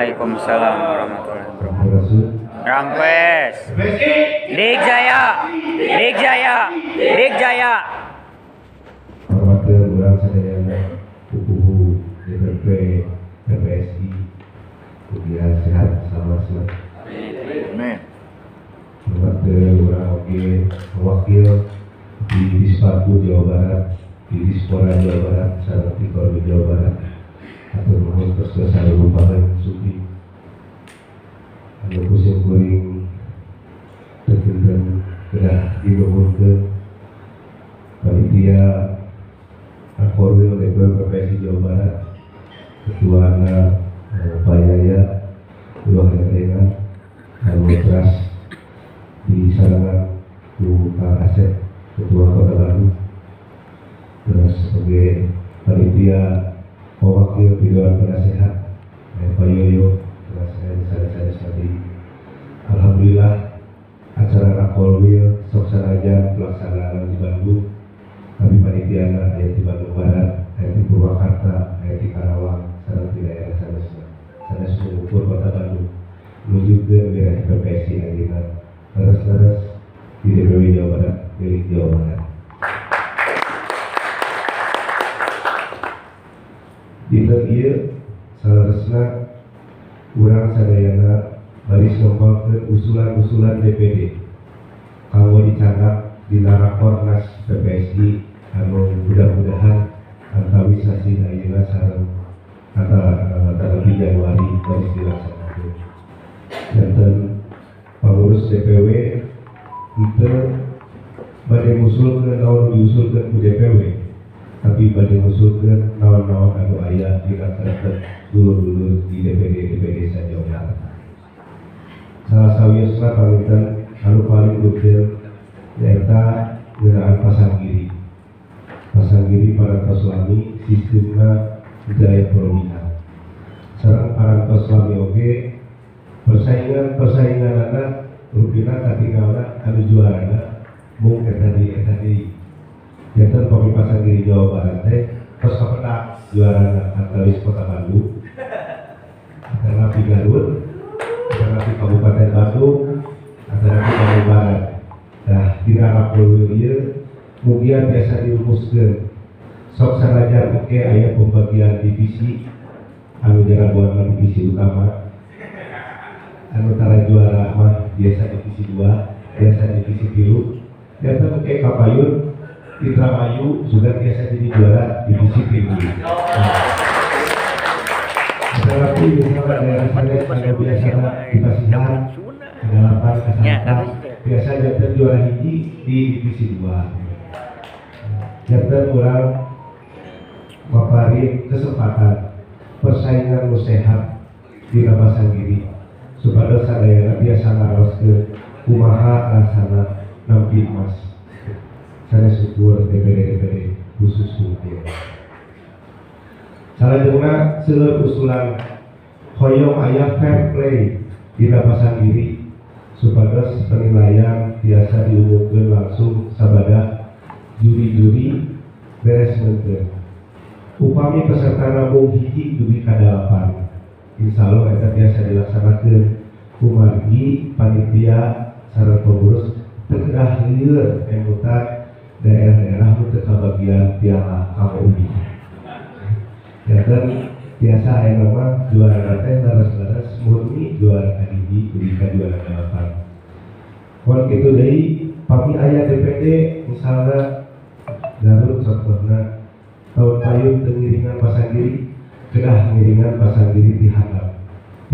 Waalaikumsalam warahmatullahi wabarakatuh. Rampes. Dik Jaya. Dik Jaya. Dik Jaya. Hormatkeun urang sadayana pupuhu DPP PPSI kuliah sehat selamat. Amin. Hormatkeun urang oge wakil di Disparku Jawa Barat, di Dispora Jawa Barat, sareng di Korwil Jawa Barat. Atur nuhun tos saluruh Bapak Supi. Anu kusim kuring kedah dinuhunkeun panitia Korwil DPP PPSI Jawa Barat, ketuana Pak Yaya, Dua Herena, anu teras disarangan ku Kang Asep, Ketua Kota Bandung, terus sebagai panitia pewakil Dewan Penasehat Pak Yoyo, terus saya tadi. Alhamdulillah acara Rakolwil sok sanajan pelaksanaan di Bandung, kami panitiana aya di Bandung Barat, aya di Purwakarta, aya di Karawang, sareng di daerah sanes mengukur Kota Bandung menuju ke wilayah PPSI ayeuna leres-leres di DPW Jawa Barat, milik Jawa Barat. Dinten ieu salaresna urang sadayana baris ngempalkeun usulan-usulan DPD kanggo dicandak dina Rakornas PPSI anu mudah-mudahan antawis hasil ayeuna sareng tanggal Januari baris dilaksanakeun. Janten pengurus DPW kita bade ngusulkeun naon diusulkeun ku DPW, tapi bade ngusulkeun naon-naon anu aya dirancangkeun dulur-dulur di DPD Jawa Barat. Salah sawiosna panutan anu paling detail nyaeta ngeunaan Pasanggiri. Pasanggiri parantos lami sistemna budaya perundingan. Sareng parantos lami oge persainganana rupina katingalna anu juarana mung eta deui. Janten Pami Pasanggiri Jawa Barat teh tos kapedak juarana antawis Kota Bandung, antara di Garut, antara di Kabupaten Bandung, antara di Bandung Barat. Nah, di Rakolwil ieu mugia biasa dirumuskeun. Sok sanajan oke aya pembagian divisi anu jaragoanna divisi utama. Anu tara juara mah biasa divisi 2, biasa divisi 3. Biasa oke Kapayun, Indramayu juga biasa jadi juara divisi 3. Tetapi misalnya daerah sanes anu biasana dipasihan kedalapan kesehatan biasa janten juara hiji di divisi 2. Janten urang maparin kesempatan persaingan nu sehat di Pasanggiri supaya sadayana biasa ngaroskeun kumaha rasana nampi emas sanes ukur DPD khusus hukum. Salajengna seueur usulan hoyong aya fair play di Pasanggiri supados penilaian biasa diumumkeun langsung sabada juri-juri beres menteun. Upami peserta namung hiji dugi kadalapan, insya Allah eta biasa dilaksanakeun kumargi panitia sareng pengurus tegah lieur emutan daerah-daerah nu teu kabagian piala KUI. Janten biasa aya nama juara teh leres-leres murni juara kahiji dugi ka juara kadalapan. Mun kitu deui pami aya DPD misalna Garut contohna tahun payung tengiringan Pasanggiri kedah ngiringan Pasanggiri dihanap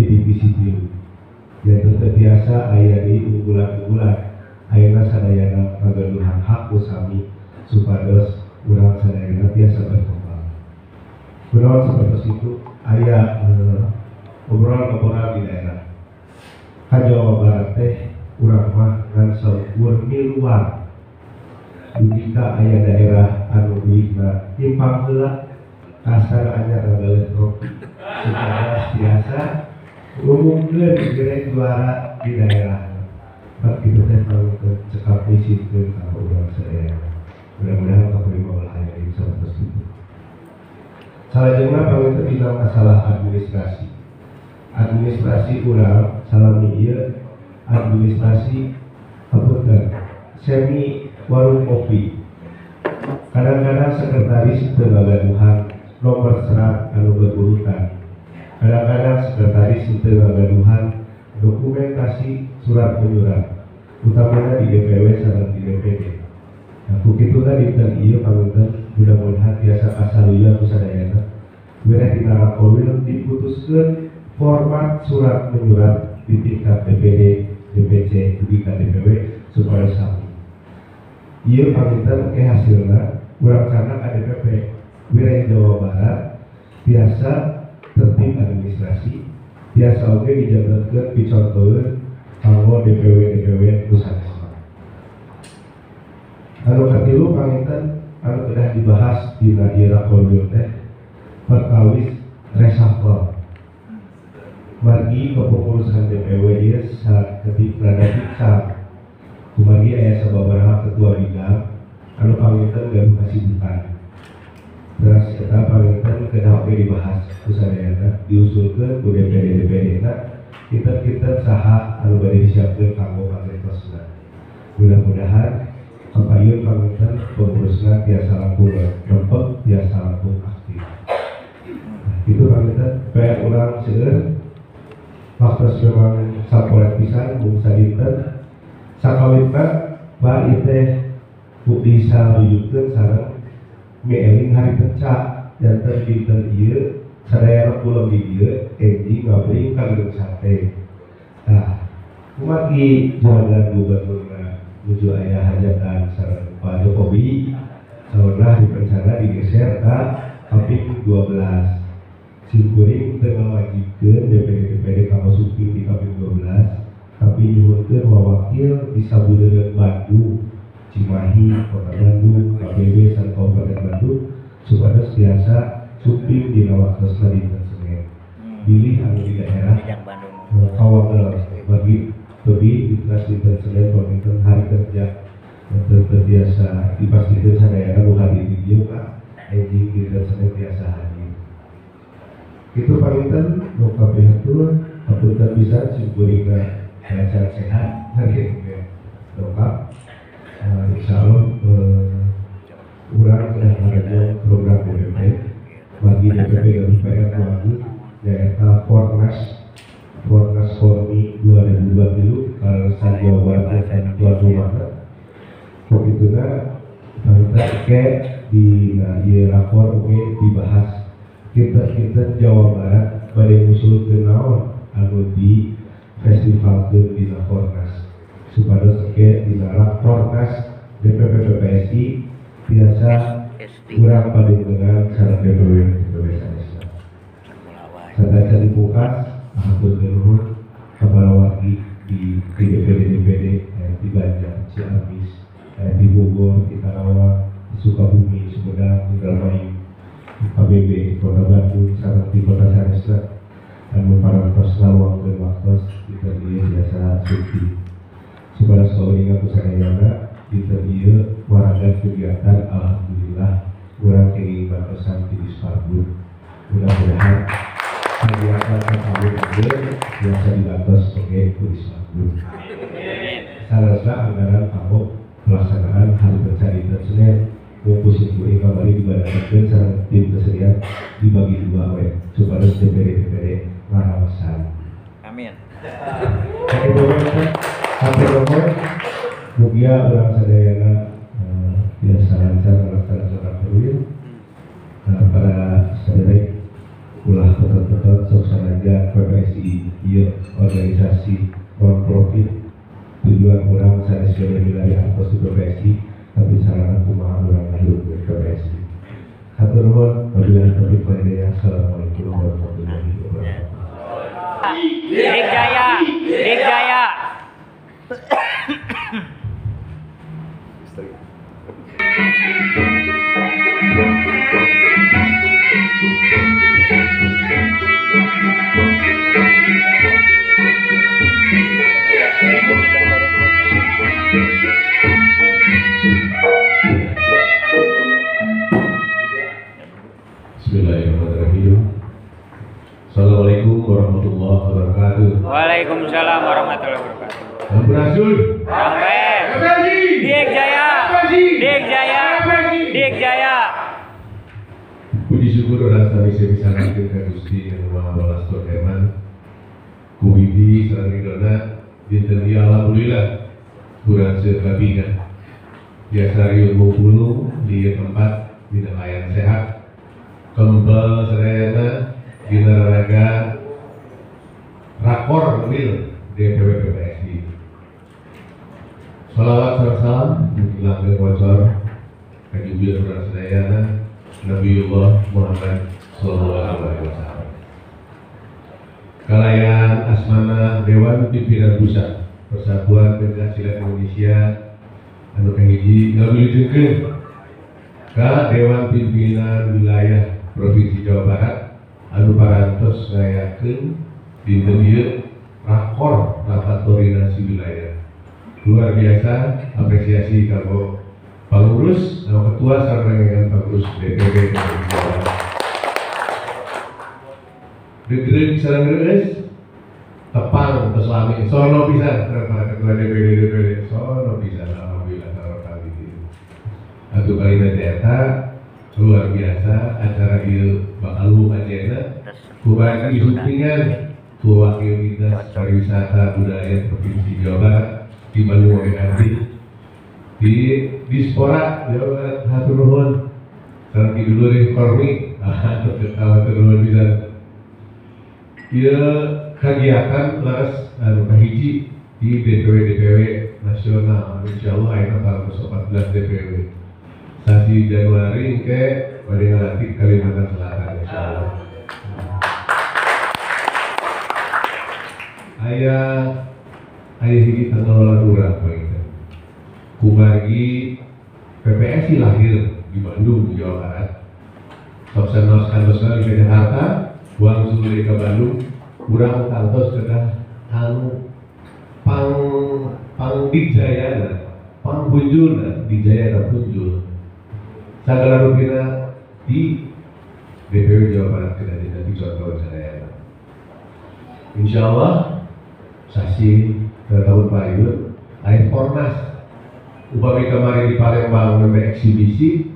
di divisi 3. Yaitu terbiasa aya di unggulan-unggulan ayeuna sadayana ngagaduhan hak usami supados urang sadayana biasa berkembang. Kunaon sapertos itu aya obrolan-obrolan di daerah. Ka Jawa Barat teh urang mah ngan seueur miluar. Jika aya daerah anu duitna timpang heula kasar anyar ngagaleut ropi supaya biasa ngumumkeun geus juara di daerah. Pak kitu teh kalau cekap isikeun ka urang sadaya. Mudah-mudahan kaprima ulah aya di sapertos itu. Salajengna pamit bidang masalah administrasi. administrasi urang salami ieu administrasi apunten semi warung kopi. Kadang-kadang sekretaris teu ngagaduhan nomor serat anu berurutan. Kadang-kadang sekretaris teu ngagaduhan dokumentasi surat menyurat, utamanya di DPW sareng di DPD. Nah, kukituna dinten ieu pamunten mudah-mudahan biasa kasaluya kusadayana. Beres dina rakorwil diputuskeun format surat menyurat di tingkat DPD, DPC, dugi ka DPW supaya sami. Ieu pamunten ke hasilna urang kana ka DPP wilayah Jawa Barat biasa tertib administrasi, biasa oge dijabarkeun picontoeun kanggo DPW pusat. Anu katilu pamunten anu kedah dibahas dina ieu rakorwil teh perkawis reshuffle. Margi kepengurusan DPW ieu saketika dipiksa. Kumargi aya sababaraha ketua bidang anu pamunten gaduh kasibukan. Terus eta pamunten kedah oge dibahas kusadayana diusulkeun ku DPD-na kita saha anu bade disiapkeun kanggo kantorosna. Mudah-mudahan kapayun pamunten pengurusna tiasa langkung rempeg, tiasa langkung aktif. Itu pamunten PR urang seueur waktu memang sapolet pisan mung sadinten sakawitna bari teh bisa rujukkeun sareng mieling hari pencak janten dinten ieu sadaya pulau di dieu enji ngabring ka gedung sate. Nah, kumagi jalan gubernurna menuju aya hajatan sareng Pak Jokowi saurna direncana digeser ka Kaping 12. Simkuring teu ngawajibkeun DPD kanggo suping di Kaping 12, tapi nyuhunkeun wawakil di sabudeureun Bandung, Cimahi, Kota Bandung, KPB sareng Kabupaten Bandung supados biasa suping di waktosna dinten Senin. Pilih anu di daerah Kawangel bagi tobi ditras dinten Senin pamunten hari kerja teu biasa dipastikeun sadayana nu hadir di dieu Pak. Enjing dinten Senin biasa hadir. Itu pamunten nu kapihatur papunten bisa simkuringna sehat hari lengkap. Insyaallah urang kedah ngadaguan program DPP bagi DPP Garut PR Tuagu nyaeta Fornas Formi 2020 kalasan Jawa Barat dan tuan rumahna. Begituna pamunten ke di ieu rapor oge dibahas kita Jawa Barat bade ngusulkeun naon anu di festivalkeun dina Fornas supados oge dina Fornas DPP PPSI biasa urang padengengan sareng DPW sanesna. Sadaca dibuka haturkeun nuhun kepada wargi di DPD di Banjar, Ciamis, di Bogor, di Karawang, di Sukabumi, Sumedang, Indramayu, KBB, Kota Bandung, sareng di Kota Sanesna anu parantos lawang dan waktos kita dia biasa suci. Supados kaulingan kusadayana kita dia waragan kegiatan alhamdulillah urang kenging bantosan di Disparbud. Mudah-mudahan kegiatan tahun biasa dibantos oge ku Disparbud. Salasna anggaran kanggo pelaksanaan hari kerja dinten Senin mumpus kuring kembali dibandingkan sareng tim kesenian dibagi dua we supados DPD ngaraosan. Amin. Oke, sampai nomor mugia urang sadayana biasa lancar melaksanakan sholat perwil. Para saudara ulah betul-betul sok sanajan PPSI ieu organisasi non profit tujuan urang sanes wilayah angkos di PPSI tapi sarana kumaha urang hidup di PPSI. Hatur nuhun wabillahi taufiq wal hidayah. Assalamualaikum warahmatullahi wabarakatuh. Dik Jaya, Dik Jaya. Bismillahirrahmanirrahim. Assalamualaikum warahmatullahi Waalaikumsalam warahmatullahi wabarakatuh. Sampurasun. Sampai. Dik Jaya. Dik Jaya. Dik Jaya. Puji syukur orang sami bisa nanti ke Gusti yang Maha Welas Tur Heman. Kuwidi sareng ridona dinten ieu alhamdulillah kurang sekabingan. Biasa rieu bulu di tempat di nelayan sehat. Kembal sadayana dina raga rakor mil DPW PPSI. Salawat sareng salam mugi langgeng bocor ka junjungan urang sadayana Nabiullah Muhammad sallallahu alaihi wasallam. Kalayan asmana Dewan Pimpinan Pusat Persatuan Pencaksilat Indonesia anu kahiji ngawilujeunkeun ka Dewan Pimpinan Wilayah Provinsi Jawa Barat anu parantos ngayakeun dinten ieu rakor rapat koordinasi wilayah. Luar biasa apresiasi kanggo pengurus atau ketua sareng pengurus DPW Jawa Barat. Degreug sareng geus tepang tos lami sono pisan para ketua DPD sono pisan alhamdulillah sareng kali ini. Atuh kalina eta luar biasa acara ieu bakal lumajena ku bagi syutingan ku wakil dinas pariwisata budaya provinsi Jawa Barat di Bandung Ganti di Dispora Jawa Barat hatur nuhun sareng dulur Kormi hatur nuhun pisan. Ieu kegiatan laras anu kahiji di DPW nasional insyaallah ayeuna 14 DPW. Sasi Januari ke pada ngelatih Kalimantan Selatan insyaallah. Ayah hiji tanggal urang poe. Kumargi PPSI lahir di Bandung, Jawa Barat. Sok sanos kantos di Jakarta, buang suluh ke Bandung, urang kantos kedah anu dijayana, pangbunjulna dijayana punjul. Sagala rupina di DPW Jawa Barat kita jadi contoh saya. Insyaallah sasi tahun payun air Fornas upami kemarin di Palembang memang eksibisi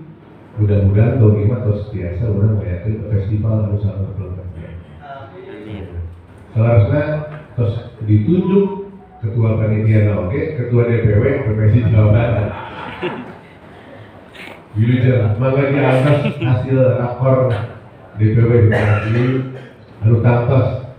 mudah-mudahan tahun ini terus biasa orang mengadakan festival anu sangat berlengkapnya. Seharusnya terus ditunjuk ketua panitia oke ketua DPW PPSI Jawa Barat. Wilujeng, mangga di atas hasil rakor DPW PPSI anu kantos